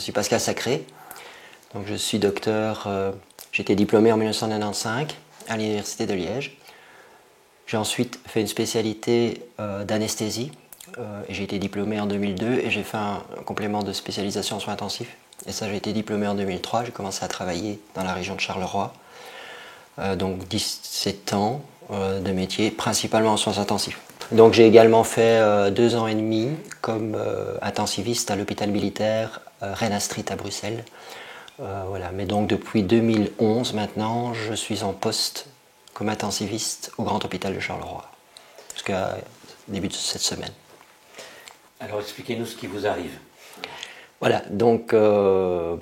suis Pascal Sacré, donc je suis docteur, j'ai été diplômé en 1995 à l'Université de Liège. J'ai ensuite fait une spécialité d'anesthésie et j'ai été diplômé en 2002 et j'ai fait un complément de spécialisation en soins intensifs. Et ça, j'ai été diplômé en 2003, j'ai commencé à travailler dans la région de Charleroi. Donc 17 ans de métier, principalement en soins intensifs. Donc j'ai également fait 2 ans et demi comme intensiviste à l'hôpital militaire Rennes Street à Bruxelles. Voilà. Mais donc depuis 2011 maintenant, je suis en poste comme intensiviste au Grand Hôpital de Charleroi, jusqu'à début de cette semaine. Alors expliquez-nous ce qui vous arrive. Voilà, donc de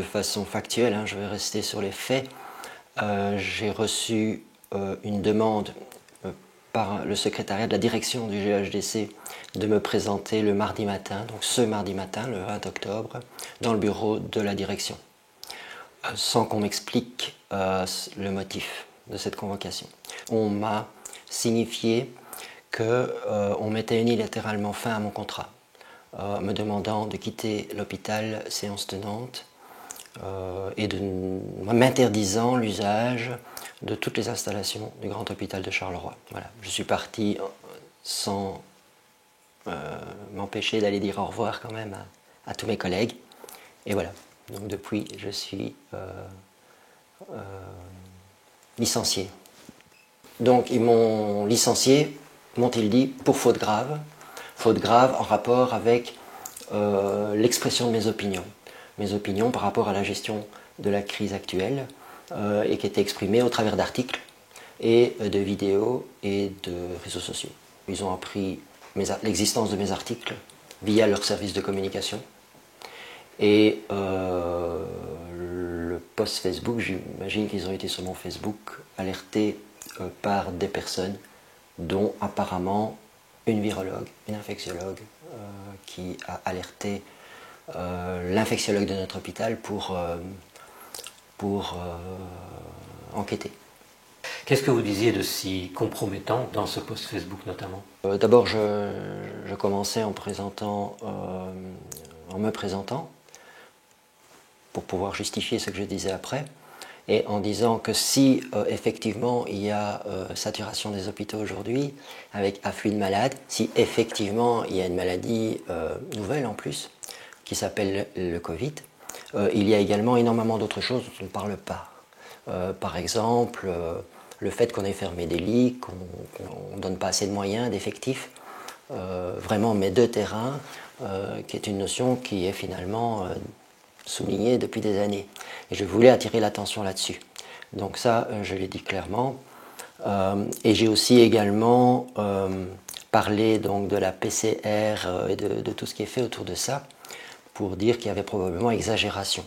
façon factuelle, je vais rester sur les faits. J'ai reçu une demande par le secrétariat de la direction du GHDC de me présenter le mardi matin, donc ce mardi matin, le 20 octobre, dans le bureau de la direction, sans qu'on m'explique le motif de cette convocation. On m'a signifié qu'on mettait unilatéralement fin à mon contrat, me demandant de quitter l'hôpital séance tenante et m'interdisant l'usage de toutes les installations du Grand Hôpital de Charleroi. Voilà. Je suis parti sans m'empêcher d'aller dire au revoir quand même à tous mes collègues. Et voilà, donc depuis je suis licencié. Donc ils m'ont licencié, m'ont-ils dit, pour faute grave en rapport avec l'expression de mes opinions par rapport à la gestion de la crise actuelle et qui étaient exprimées au travers d'articles et de vidéos et de réseaux sociaux. Ils ont appris l'existence de mes articles via leur service de communication et le post Facebook, j'imagine qu'ils ont été sur mon Facebook alertés par des personnes dont apparemment une virologue, une infectiologue qui a alerté l'infectiologue de notre hôpital pour enquêter. Qu'est-ce que vous disiez de si compromettant dans ce post Facebook notamment? D'abord, je commençais en me présentant pour pouvoir justifier ce que je disais après, et en disant que si effectivement il y a saturation des hôpitaux aujourd'hui, avec afflux de malades, si effectivement il y a une maladie nouvelle en plus, qui s'appelle le Covid, il y a également énormément d'autres choses dont on ne parle pas. Par exemple, le fait qu'on ait fermé des lits, qu'on ne donne pas assez de moyens, d'effectifs, vraiment mes deux terrains, qui est une notion qui est finalement soulignée depuis des années. Et je voulais attirer l'attention là-dessus. Donc ça, je l'ai dit clairement. Et j'ai aussi également parlé donc, de la PCR et de tout ce qui est fait autour de ça, pour dire qu'il y avait probablement exagération.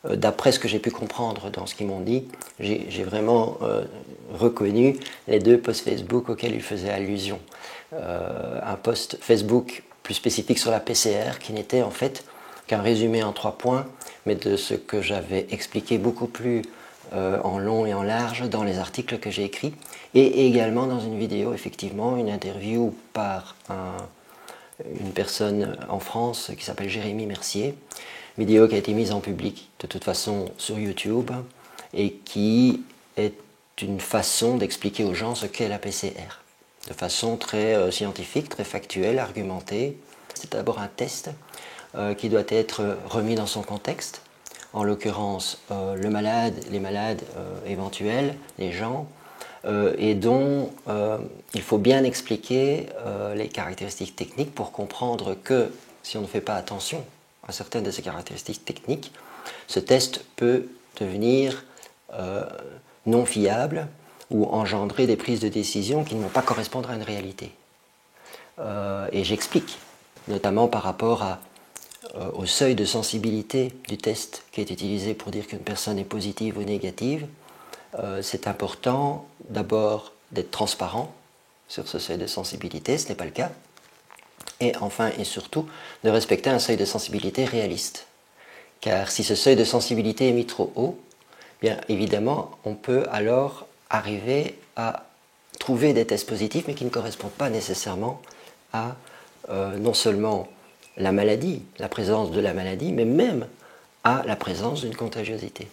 D'après ce que j'ai pu comprendre dans ce qu'ils m'ont dit, j'ai vraiment reconnu les deux posts Facebook auxquels ils faisaient allusion. Un post Facebook plus spécifique sur la PCR qui n'était en fait qu'un résumé en 3 points, mais de ce que j'avais expliqué beaucoup plus en long et en large dans les articles que j'ai écrits, et également dans une vidéo, effectivement, une interview par une personne en France qui s'appelle Jérémy Mercier, vidéo qui a été mise en public de toute façon sur YouTube et qui est une façon d'expliquer aux gens ce qu'est la PCR de façon très scientifique, très factuelle, argumentée. C'est d'abord un test qui doit être remis dans son contexte, en l'occurrence le malade, les malades éventuels, les gens, et dont il faut bien expliquer les caractéristiques techniques pour comprendre que si on ne fait pas attention à certaines de ces caractéristiques techniques, ce test peut devenir non fiable ou engendrer des prises de décision qui ne vont pas correspondre à une réalité. Et j'explique, notamment par rapport au seuil de sensibilité du test qui est utilisé pour dire qu'une personne est positive ou négative. C'est important d'abord d'être transparent sur ce seuil de sensibilité, ce n'est pas le cas, et enfin et surtout de respecter un seuil de sensibilité réaliste. Car si ce seuil de sensibilité est mis trop haut, bien évidemment on peut alors arriver à trouver des tests positifs mais qui ne correspondent pas nécessairement à non seulement la maladie, la présence de la maladie, mais même à la présence d'une contagiosité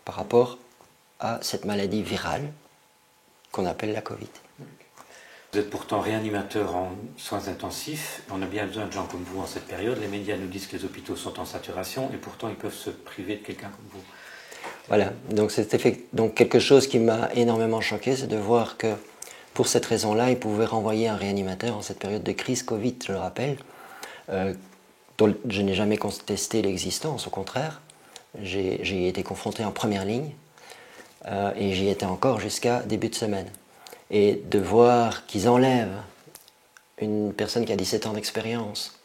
par rapport à cette maladie virale qu'on appelle la Covid. Vous êtes pourtant réanimateur en soins intensifs. On a bien besoin de gens comme vous en cette période. Les médias nous disent que les hôpitaux sont en saturation et pourtant ils peuvent se priver de quelqu'un comme vous. Voilà, donc quelque chose qui m'a énormément choqué, c'est de voir que pour cette raison-là, ils pouvaient renvoyer un réanimateur en cette période de crise Covid, je le rappelle, dont je n'ai jamais contesté l'existence, au contraire. J'y ai été confronté en première ligne et j'y étais encore jusqu'à début de semaine. Et de voir qu'ils enlèvent une personne qui a 17 ans d'expérience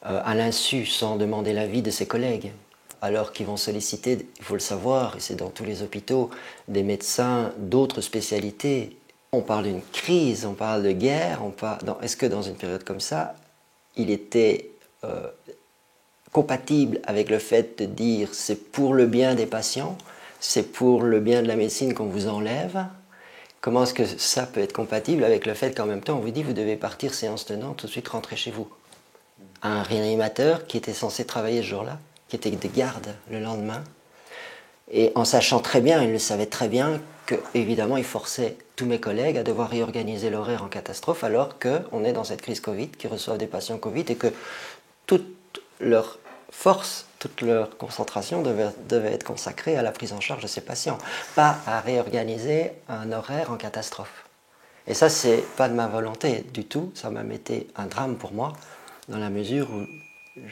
à l'insu, sans demander l'avis de ses collègues, alors qu'ils vont solliciter, il faut le savoir, et c'est dans tous les hôpitaux, des médecins d'autres spécialités. On parle d'une crise, on parle de guerre, est-ce que dans une période comme ça, il était compatible avec le fait de dire c'est pour le bien des patients, c'est pour le bien de la médecine qu'on vous enlève? Comment est-ce que ça peut être compatible avec le fait qu'en même temps on vous dit vous devez partir séance tenante, tout de suite rentrer chez vous? Un réanimateur qui était censé travailler ce jour-là, qui était de garde le lendemain, et en sachant très bien, il le savait très bien, que évidemment il forçait tous mes collègues à devoir réorganiser l'horaire en catastrophe alors qu'on est dans cette crise Covid, qu'ils reçoivent des patients Covid et que toute leur force, toute leur concentration devait être consacrée à la prise en charge de ces patients, pas à réorganiser un horaire en catastrophe. Et ça, c'est pas de ma volonté du tout, ça m'a été un drame pour moi, dans la mesure où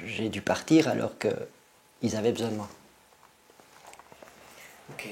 j'ai dû partir alors qu'ils avaient besoin de moi. Ok.